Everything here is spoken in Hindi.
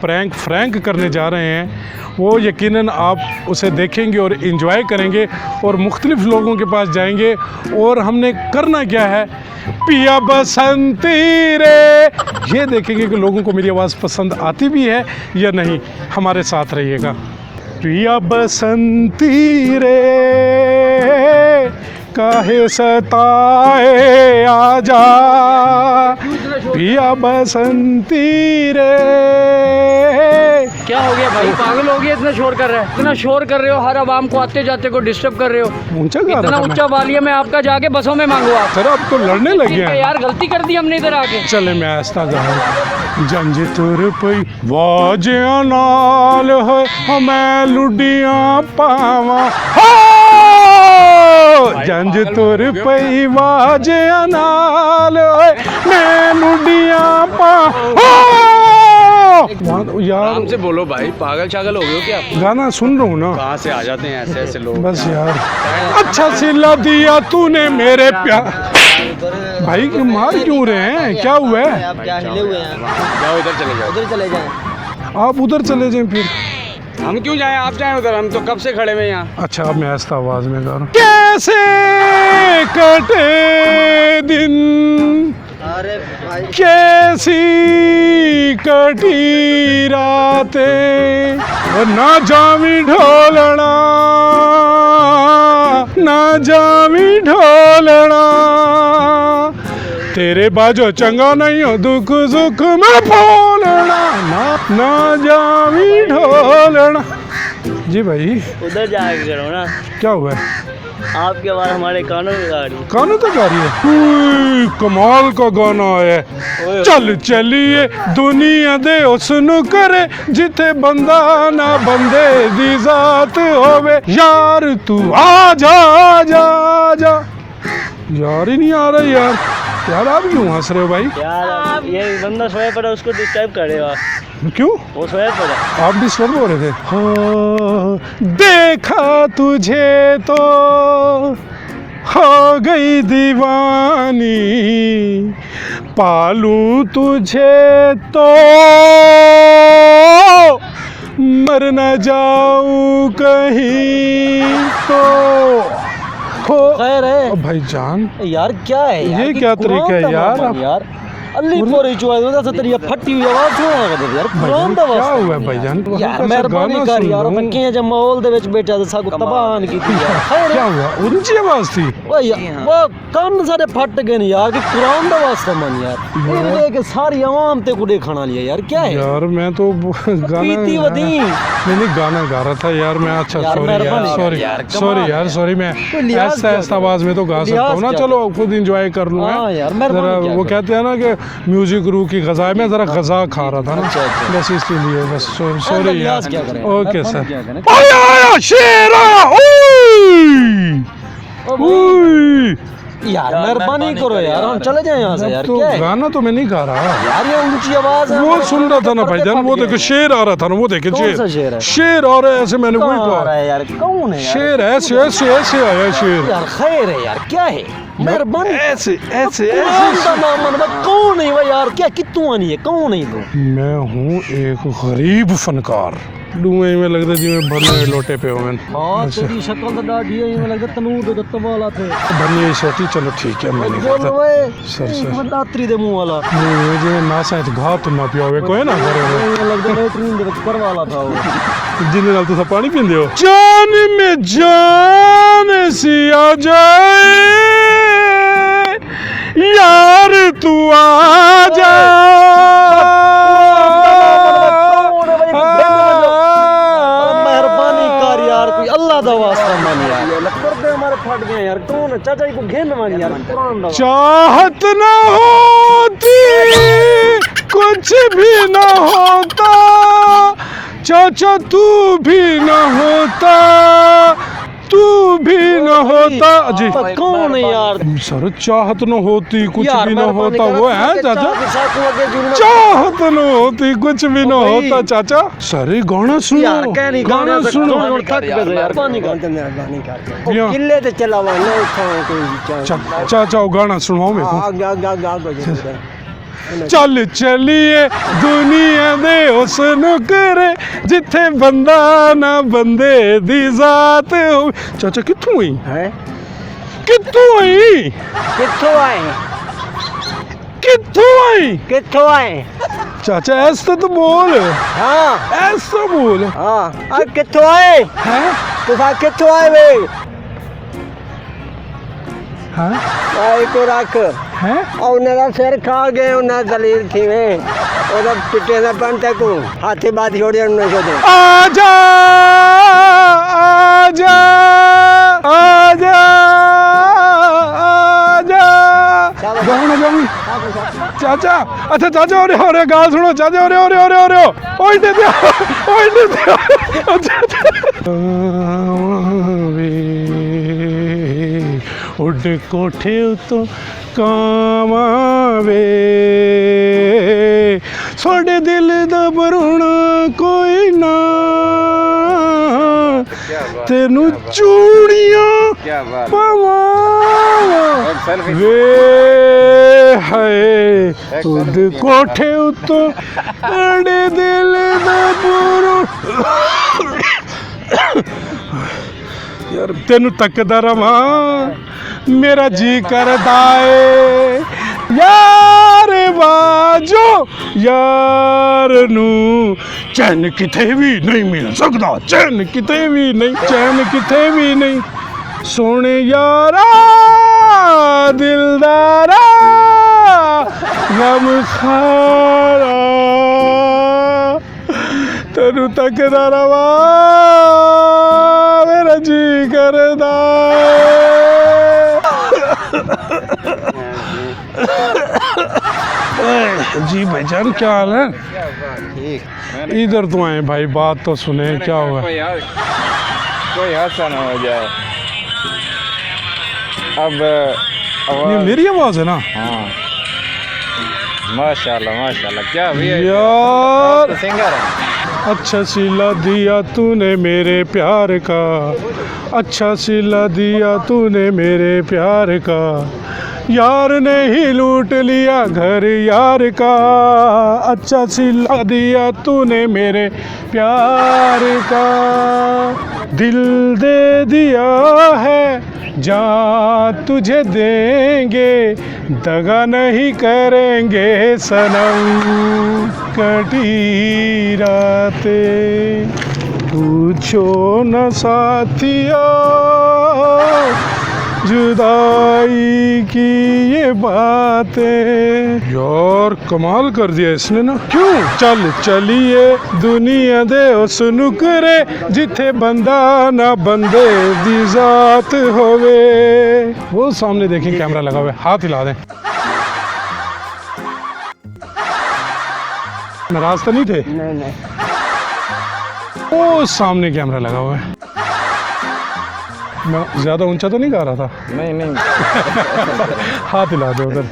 प्रैंक फ्रैंक करने जा रहे हैं वो यकीनन आप उसे देखेंगे और इन्जॉय करेंगे और मुख्तलिफ़ लोगों के पास जाएंगे। और हमने करना क्या है, पिया बसंती रे, ये देखेंगे कि लोगों को मेरी आवाज़ पसंद आती भी है या नहीं। हमारे साथ रहिएगा। पिया बसंती रे काहे सताए आजा, पिया बसंती रे। क्या हो गया भाई, पागल हो गया? इतना शोर कर रहा है, इतना शोर कर रहे हो, हर आवाम को आते जाते को डिस्टर्ब कर रहे हो। ऊंचा गा इतना रहा था ऊंचा वालियम में आपका, जाके बसों में मांगो आप। सर अब तो लड़ने लग गया है यार, गलती कर दी हमने इधर आके। चले मैं आस्ता गा जंज तुर पई वाजिया नाल है हमें लुडियां पावा, जंज तुर पई वाजिया नाल है मैं लुडियां पावा। यार आराम से बोलो भाई, पागल शागल हो गए हो क्या? गाना सुन रहा हूँ ना, कहाँ से आ जाते हैं ऐसे ऐसे लोग? बस यार अच्छा सिला दिया तूने मेरे प्यार। भाई क्यों मार क्यों रहे हैं, क्या हुआ है? आप क्या हिले हुए हैं? जाओ इधर चले जाओ। उधर चले जाएं। आप उधर चले जाएं फिर। हम क्यों जाएं, आप जाएं उधर, हम तो कब से खड़े हुए हैं यहाँ। अच्छा अब मैं ऐसा आवाज में गा रहा हूँ। कैसे कटे दिन, अरे भाई कैसी कटी रातें, ना जावी ढोलना, ना जावी ढोलना, तेरे बाजो चंगा नहीं हो दुख सुख में बोलना, ना जावी ढोलना। जी भाई उधर जाके करो ना, क्या हुआ है? आपके बाद हमारे कानों में गा रही। गाना तो गा रही है, कमाल का गाना है। चल चलिए दुनिया दे उसन करे जिथे बंदा ना बंदे दी जात होवे, यार तू आ जा जा जा। यार ही नहीं आ रहा यार। यार आप क्यों हंस रहे हो भाई? यार ये बंदा सोया पड़ा, उसको डिस्टर्ब करेगा। क्यों? वो सोया पड़ा। आप डिस्टर्ब हो रहे थे? हाँ, देखा तुझे तो हो गई दीवानी, पालूं तुझे तो मर न जाऊं कहीं तो। खैर है भाईजान यार, क्या है यार? ये क्या तरीका है यार? यार अल्ली पोरी चुआ तो तेरी फटी हुई आवाज सुना कर यार। कुरान दा क्या हुआ है भाईजान? यार मेहरबानी कर यार, तकियां जब माहौल दे विच बैठा ते साकू तबान कीती यार। खैर क्या हुआ? ऊंची आवाज थी? ओ यार वो कान सारे फट गए ने यार, कि कुरान दा वास्ता मन यार। ये देख सारी आवाम ते कुड़े खाना लिया यार, क्या है यार मैं तो गाना पीती वदी। नहीं गाना गा रहा था यार मैं। अच्छा यार, सॉरी यार, मेहरबानी सॉरी यार, सॉरी यार, सॉरी। मैं लिहाज ऐसा ऐसा आवाज में तो गा सकता हूँ ना, लिहाज चलो खुद एंजॉय कर लूँ। हाँ यार, जरा मेहरबानी क्या वो कर। कहते हैं ना कि म्यूजिक रूह की गज़ा, मैं जरा गज़ा खा रहा था ना, अच्छा, अच्छा। बस इसलिए बस सॉरी लिहाज यार। क्या करें? ओके मेहरबानी सर। क्या करें? आया आया शेर आया, ओए यार मेहरबानी करो यार, हम चले जाए यहाँ से यार। तो क्या है गाना तो मैं नहीं गा रहा यार, ये ऊंची आवाज है। वो सुन रहा था ना भाईजान, वो देखो शेर आ रहा था ना, वो देखे कौन सा शेर है? शेर आ रहा है ऐसे, मैंने वही कहाँ आ रहा कहा है यार? कौन है यार? शेर ऐसे ऐसे ऐसे आया शेर, यार खैर है यार, क्या है? मेहरबानी ऐसे ऐसे कुरान ऐसे। का नाम मनवा, कौन है वो यार? क्या कितू आनी है? कौन है तू? मैं हूँ एक गरीब फनकार, डूए में लगता जी मैं भरने लोटे पे हो मैंने। हाँ तेरी शक्ल तो दाढ़ी है, ये लगता तनूर दे तवाला थे। भरनी छोटी, चलो ठीक है मैं नहीं बोल करता। वे सर, सर। एक दात्री दे मुंह वाला, मुझे जी ना साइड घात ना पियावे कोई ना करे ये लगता लेटरिन दे विच करवाला था वो। जिन्हें नाल तुसा पानी पींदे हो। जान में जान सी आ जाए यार तू आ जा, मेहरबानी कर यार, कोई अल्लाह दा वास्ता मान यार। लक्कर दे हमारे फट गए यार, कौन है? चाचा जी को घेन मान यार, कुरान दा। चाहत न होती कुछ भी न होता, चाचा तू भी न होता, तू भी न होता जी। कौन है यार? सर चाहत न होती कुछ यार भी न मेहरबानी होता, कर, वो है चाचा। साकू आगे जुड़ना। चाहत न होती कुछ भी न भाई। होता चाचा। सर गाना सुनो यार कह नहीं गाना सुनो। थक पे यार, पानी कर। मेहरबानी कर या। किले ते चलावा ना उठा कोई चाचा वो गाना सुनाओ मेरे को। गा गा गा गा। ਚੱਲ ਚੱਲੀਏ ਦੁਨੀਆ ਦੇ ਉਸ ਨੁਕਰੇ ਜਿੱਥੇ ਬੰਦਾ ਨਾ ਬੰਦੇ ਦੀ ਜ਼ਾਤ ਹੋਵੇ। ਚਾਚਾ ਕਿੱਥੋਂ ਆਈ है ਕਿੱਥੋਂ ਆਈ कित्थों आए ਕਿੱਥੋਂ ਆਈ कित्थों आए चाचा ऐसा तो बोल हाँ ऐसा बोल हाँ अब कित्थों आए हैं तुसा कित्थों आए वे हाँ आई को रख हैं और उन्हें सिर खा गए उन्हें दलील थी वे और पिटे ना बनते को हाथी बात छोड़िए उन्हें को दे आजा आजा आजा आजा जाओ ना जाओ चाचा अच्छा चाचा अरे गाल सुनो चाचा अरे ओए दे दिया अच्छा वे उड़ कोठे उतो कावावे सोडे दिल दा बरुणा कोई ना तेनू चूड़ियां क्या बात पवा एक सेल्फी वे हाय उड़ कोठे उतो अड़े दिल दा बरुणा यार तेनू तकदा रवां मेरा जी करदा ए यार बाजो यार नू चैन किते भी नहीं मिल सकदा चैन किते भी नहीं सोने यारा दिलदारा गम खारा तेनू तकदा रवां मेरा जी करदा जी भाईजान क्या हाल है ठीक इधर तो आए भाई बात तो सुने क्या हुआ कोई हादसा ना हो जाए अब ये मेरी आवाज है ना हाँ माशाल्लाह क्या भैया यार सिंगर है अच्छा सिला दिया तूने मेरे प्यार का अच्छा सिला दिया तूने मेरे प्यार का यार ने ही लूट लिया घर यार का अच्छा सिला दिया तूने मेरे प्यार का दिल दे दिया है जा तुझे देंगे दगा नहीं करेंगे सनम कटी रातें पूछो न साथिया जुदाई की ये बातें यार कमाल कर दिया इसने ना क्यों चल चलिए दुनिया दे उस नुकरे जिथे बंदा ना बंदे दी जात होवे वो सामने देखें कैमरा लगा हुआ है हाथ हिला दें नाराज तो नहीं थे नहीं वो सामने कैमरा लगा हुआ है मैं ज़्यादा ऊंचा तो नहीं गा रहा था नहीं हाथ हिला दे उधर